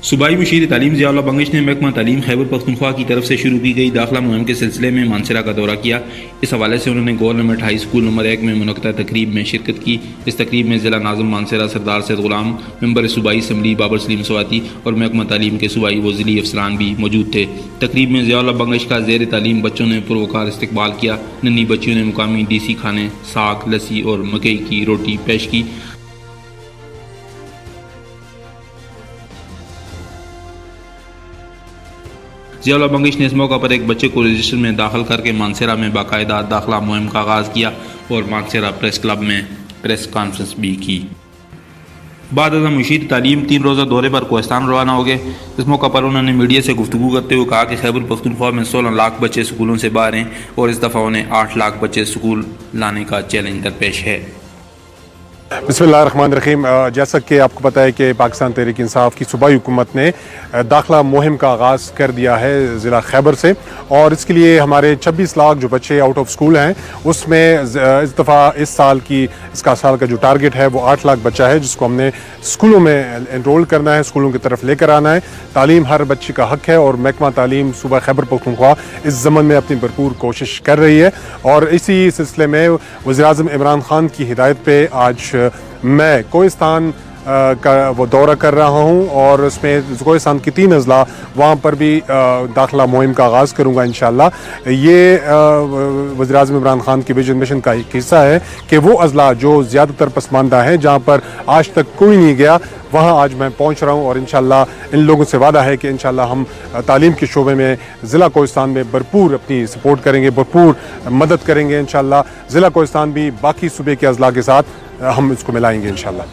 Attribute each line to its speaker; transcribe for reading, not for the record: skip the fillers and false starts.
Speaker 1: صوبائی مشیر تعلیم ضیاء اللہ بنگش نے محکمہ تعلیم خیبر پختونخوا کی طرف سے شروع کی گئی داخلہ مہم کے سلسلے میں مانسہرہ کا دورہ کیا۔ اس حوالے سے انہوں نے گورنمنٹ ہائی اسکول نمبر 1 میں منعقدہ تقریب میں شرکت کی۔ اس تقریب میں ضلع ناظم مانسہرہ سردار سید غلام، ممبر صوبائی اسمبلی بابر سلیم سواتی اور محکمہ تعلیم کے صوبائی و ضلعی افسران بھی موجود تھے۔ تقریب میں ضیاء اللہ بنگش کا زیر تعلیم بچوں نے پروکار استقبال کیا۔ ننھی بچیوں نے مقامی دیسی کھانے، ساگ، لسی اور مکئی کی روٹی پیش کی۔ ضیاء اللہ بنگش نے اس موقع پر ایک بچے کو رجسٹر میں داخل کر کے مانسہرہ میں باقاعدہ داخلہ مہم کا آغاز کیا اور مانسہرہ پریس کلب میں پریس کانفرنس بھی کی۔ بعد ازاں مشیر تعلیم 3 روزہ دورے پر کوہستان روانہ ہو گئے۔ اس موقع پر انہوں نے میڈیا سے گفتگو کرتے ہوئے کہا کہ خیبر پختونخوا میں 16 لاکھ بچے سکولوں سے باہر ہیں اور اس دفعہ انہیں 8 لاکھ بچے سکول لانے کا چیلنج درپیش ہے۔
Speaker 2: بسم اللہ الرحمن الرحیم۔ جیسا کہ آپ کو پتہ ہے کہ پاکستان تحریک انصاف کی صوبائی حکومت نے داخلہ مہم کا آغاز کر دیا ہے ضلع خیبر سے، اور اس کے لیے ہمارے 26 لاکھ جو بچے آؤٹ آف اسکول ہیں اس میں اس دفعہ اس سال کا جو ٹارگٹ ہے وہ 8 لاکھ بچہ ہے، جس کو ہم نے اسکولوں میں انرول کرنا ہے، اسکولوں کی طرف لے کر آنا ہے۔ تعلیم ہر بچے کا حق ہے اور محکمہ تعلیم صوبہ خیبر پختونخوا اس ضمن میں اپنی بھرپور کوشش کر رہی ہے، اور اسی سلسلے میں وزیر اعظم عمران خان کی ہدایت پہ آج میں کوہستان کا وہ دورہ کر رہا ہوں، اور اس میں کوہستان کی 3 اضلاع وہاں پر بھی داخلہ مہم کا آغاز کروں گا انشاءاللہ۔ یہ وزیر اعظم عمران خان کی ویژن مشن کا ایک حصہ ہے کہ وہ اضلاع جو زیادہ تر پسماندہ ہیں، جہاں پر آج تک کوئی نہیں گیا، وہاں آج میں پہنچ رہا ہوں، اور انشاءاللہ ان لوگوں سے وعدہ ہے کہ انشاءاللہ ہم تعلیم کے شعبے میں ضلع کوہستان میں بھرپور اپنی سپورٹ کریں گے، بھرپور مدد کریں گے۔ انشاءاللہ ضلع کوہستان بھی باقی صوبے کے اضلاع کے ساتھ ہم اس کو ملائیں گے انشاءاللہ۔